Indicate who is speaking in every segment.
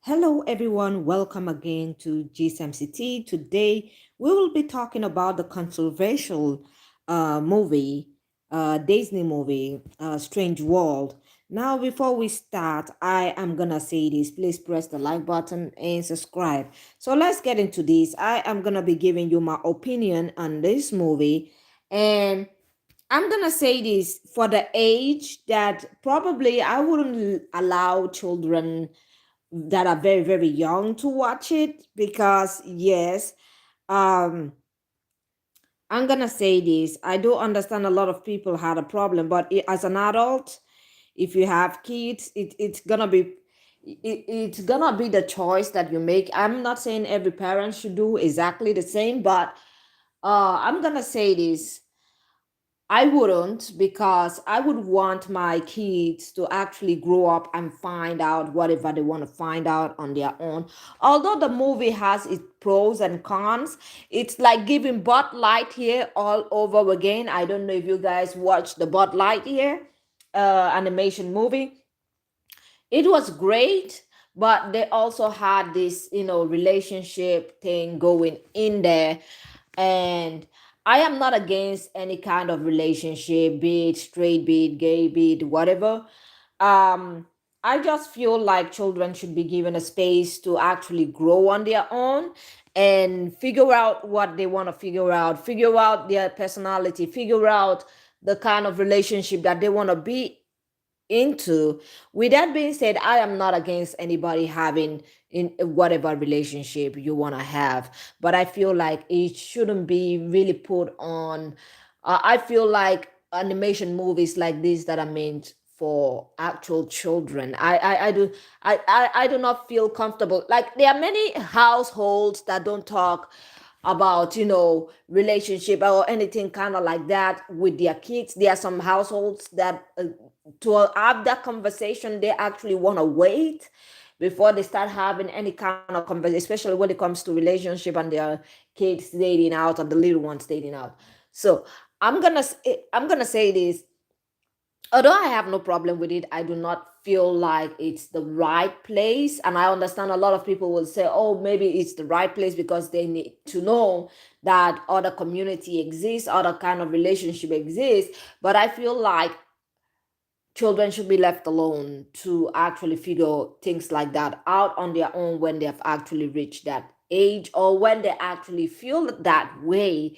Speaker 1: Hello, everyone. Welcome again to GSMCT. Today, we will be talking about the controversial movie, Disney movie, Strange World. Now, before we start, I am gonna say this. Please press the like button and subscribe. So let's get into this. I am gonna be giving you my opinion on this movie, and I'm gonna say this for the age that probably I wouldn't allow children that are very very young to watch it because yes, um I'm gonna say this. I do understand a lot of people had a problem, but as an adult, if you have kids, it's gonna be the choice that you make. I'm not saying every parent should do exactly the same, but I'm gonna say this. I wouldn't, because I would want my kids to actually grow up and find out whatever they want to find out on their own. Although the movie has its pros and cons, it's like giving Bud Lightyear all over again. I don't know if you guys watched the Bud Lightyear animation movie. It was great, but they also had this, relationship thing going in there. And I am not against any kind of relationship, be it straight, be it gay, be it whatever. um I just feel like children should be given a space to actually grow on their own and figure out what they want to figure out their personality, figure out the kind of relationship that they want to be into. With that being said, I am not against anybody having in whatever relationship you want to have, but I feel like it shouldn't be really put on. I feel like animation movies like this that are meant for actual children, I do not feel comfortable. Like, there are many households that don't talk about, relationship or anything kind of like that with their kids. There are some households that to have that conversation, they actually want to wait before they start having any kind of conversation, especially when it comes to relationship and their kids dating out or the little ones dating out. So I'm gonna say this. Although I have no problem with it, I do not feel like it's the right place. And I understand a lot of people will say, oh, maybe it's the right place because they need to know that other community exists, other kind of relationship exists. But I feel like children should be left alone to actually figure things like that out on their own when they have actually reached that age, or when they actually feel that way.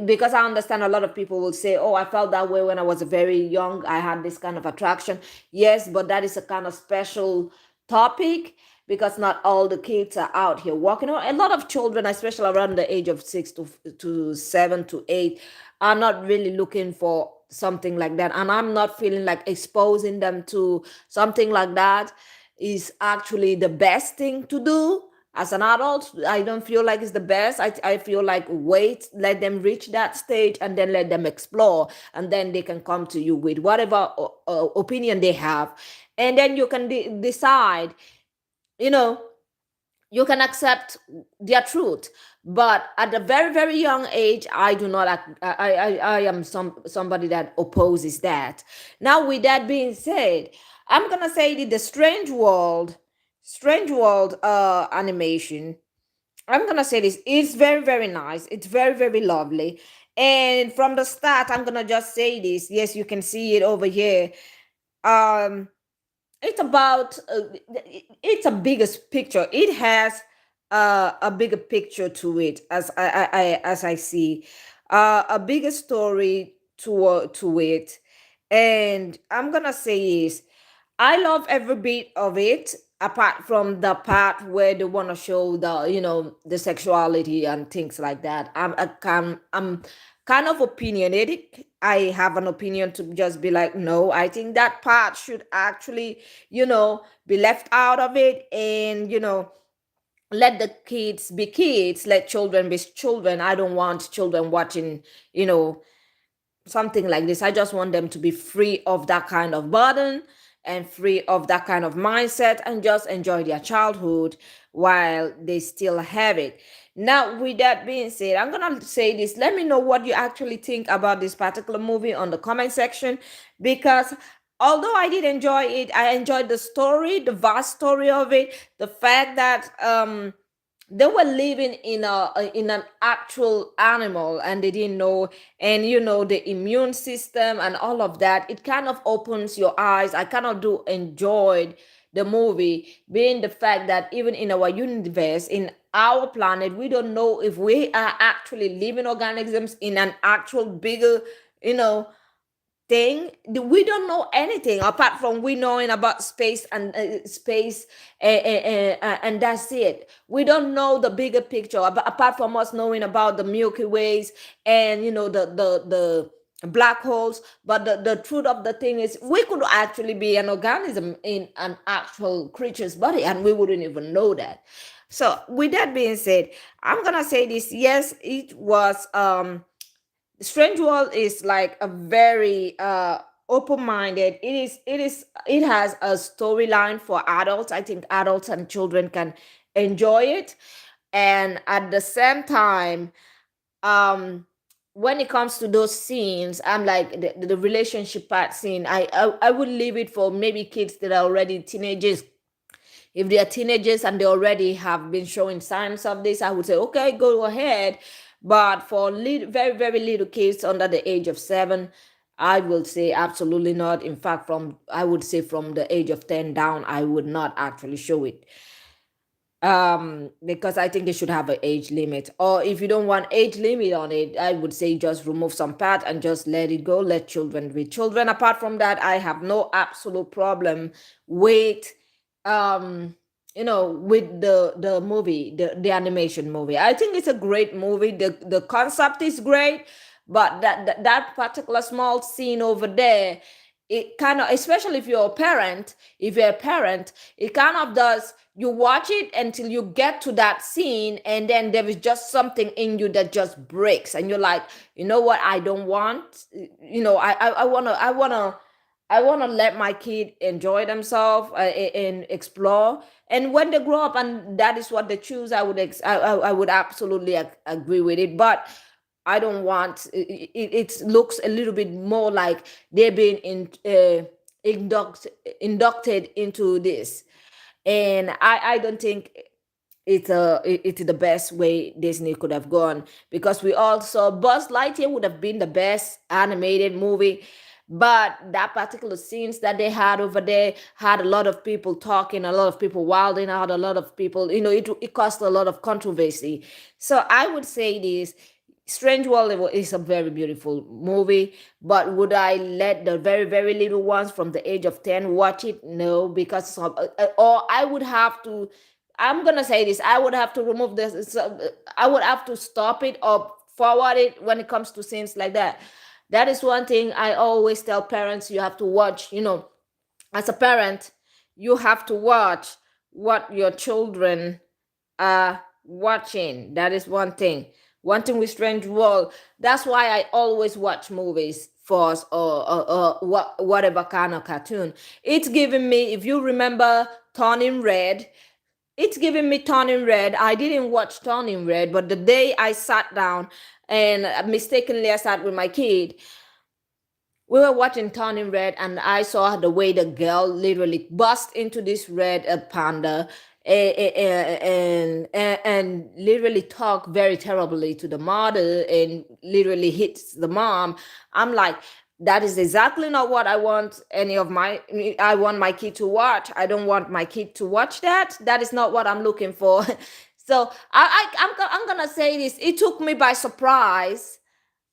Speaker 1: Because I understand a lot of people will say, oh, I felt that way when I was very young, I had this kind of attraction. Yes, but that is a kind of special topic, because not all the kids are out here walking around. A lot of children, especially around the age of 6 to 7 to 8, are not really looking for something like that. And I'm not feeling like exposing them to something like that is actually the best thing to do. As an adult, I don't feel like it's the best. I feel like wait, let them reach that stage and then let them explore, and then they can come to you with whatever opinion they have, and then you can decide, you know you can accept their truth. But at a very very young age, I do not I am somebody that opposes that. Now, with that being said, I'm gonna say that the Strange World animation, I'm gonna say this, it's very very nice, it's very very lovely. And from the start, I'm gonna just say this. Yes, you can see it over here. um it's about it's a biggest picture. It has a bigger picture to it, as I see, a bigger story to it. And I'm gonna say is, I love every bit of it, apart from the part where they want to show the sexuality and things like that. I'm kind of opinionated. I have an opinion to just be like, no, I think that part should actually, be left out of it. And let the kids be kids, let children be children. I don't want children watching, you know, something like this. I just want them to be free of that kind of burden and free of that kind of mindset, and just enjoy their childhood while they still have it. Now, with that being said, I'm gonna say this. Let me know what you actually think about this particular movie on the comment section, because although I did enjoy it, I enjoyed the story, the vast story of it, the fact that they were living in an actual animal and they didn't know, and the immune system and all of that. It kind of opens your eyes. I kind of do enjoyed the movie, being the fact that even in our universe, in our planet, we don't know if we are actually living organisms in an actual bigger, you know thing. We don't know anything apart from we knowing about space and space, and that's it. We don't know the bigger picture apart from us knowing about the Milky Ways and the black holes. But the truth of the thing is we could actually be an organism in an actual creature's body and we wouldn't even know that. So with that being said, I'm gonna say this: yes, it was Strange World is like a very open-minded. It has a storyline for adults. I think adults and children can enjoy it. And at the same time, um when it comes to those scenes, I'm like the relationship part scene, I would leave it for maybe kids that are already teenagers. If they are teenagers and they already have been showing signs of this, I would say, okay, go ahead. But for very, very little kids under the age of 7, I will say absolutely not. In fact, I would say from the age of 10 down, I would not actually show it. Because I think they should have an age limit. Or if you don't want age limit on it, I would say just remove some part and just let it go. Let children be children. Apart from that, I have no absolute problem with with the movie, the animation movie. I think it's a great movie. The concept is great, but that particular small scene over there, it kind of, especially if you're a parent, it kind of does. You watch it until you get to that scene, and then there is just something in you that just breaks, and you're like, you know what, I don't want, I want to let my kid enjoy themselves, and explore. And when they grow up and that is what they choose, I would absolutely agree with it. But I don't want it looks a little bit more like they're being inducted into this. And I don't think it's the best way Disney could have gone, because we all saw Buzz Lightyear would have been the best animated movie. But that particular scenes that they had over there had a lot of people talking, a lot of people wilding out, a lot of people, it caused a lot of controversy. So I would say this: Strange World is a very beautiful movie, but would I let the very, very little ones from the age of 10 watch it? No, because or I would have to, I'm gonna say this, I would have to remove this, I would have to stop it or forward it when it comes to scenes like that. That is one thing I always tell parents: you have to watch, as a parent, you have to watch what your children are watching. That is one thing. One thing with Strange World. That's why I always watch movies first, or whatever kind of cartoon. It's giving me, if you remember Turning Red, it's giving me Turning Red. I didn't watch Turning Red, but the day I sat down and mistakenly I sat with my kid, we were watching Turning Red, and I saw the way the girl literally bust into this red panda, and literally talk very terribly to the mother and literally hits the mom. I'm like, that is exactly not what I want I want my kid to watch. I don't want my kid to watch that. That is not what I'm looking for. So I'm gonna say this: it took me by surprise.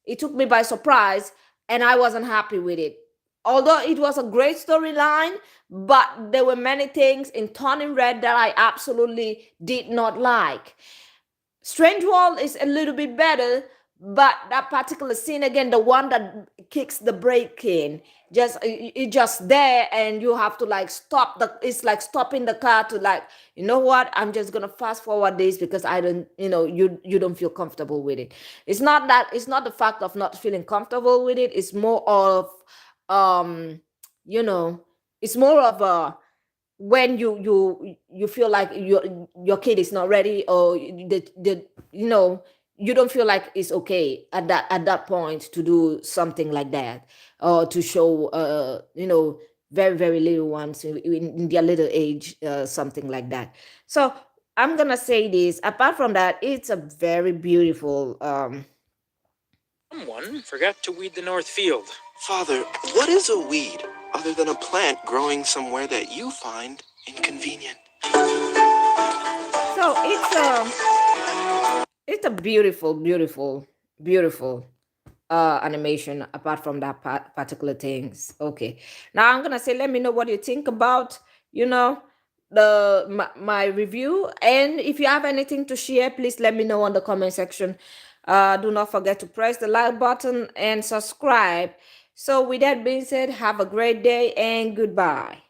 Speaker 1: It took me by surprise, and I wasn't happy with it. Although it was a great storyline, but there were many things in Turning Red that I absolutely did not like. Strange World is a little bit better, but that particular scene again, the one that kicks the brake in, it just there, and you have to like stop the. It's like stopping the car to like, you know what? I'm just gonna fast forward this because I don't, you don't feel comfortable with it. It's not that. It's not the fact of not feeling comfortable with it. It's more of, um, you know, it's more of a, when you feel like your kid is not ready, or you don't feel like it's okay at that point to do something like that, or to show very, very little ones in their little age, something like that. So I'm gonna say this. Apart from that, it's a very beautiful.
Speaker 2: Someone forgot to weed the north field.
Speaker 3: Father, what is a weed other than a plant growing somewhere that you find inconvenient?
Speaker 1: So it's a beautiful, beautiful, beautiful animation. Apart from that particular things, okay. Now I'm gonna say, let me know what you think about, you know, my review, and if you have anything to share, please let me know on the comment section. Do not forget to press the like button and subscribe. So with that being said, have a great day and goodbye.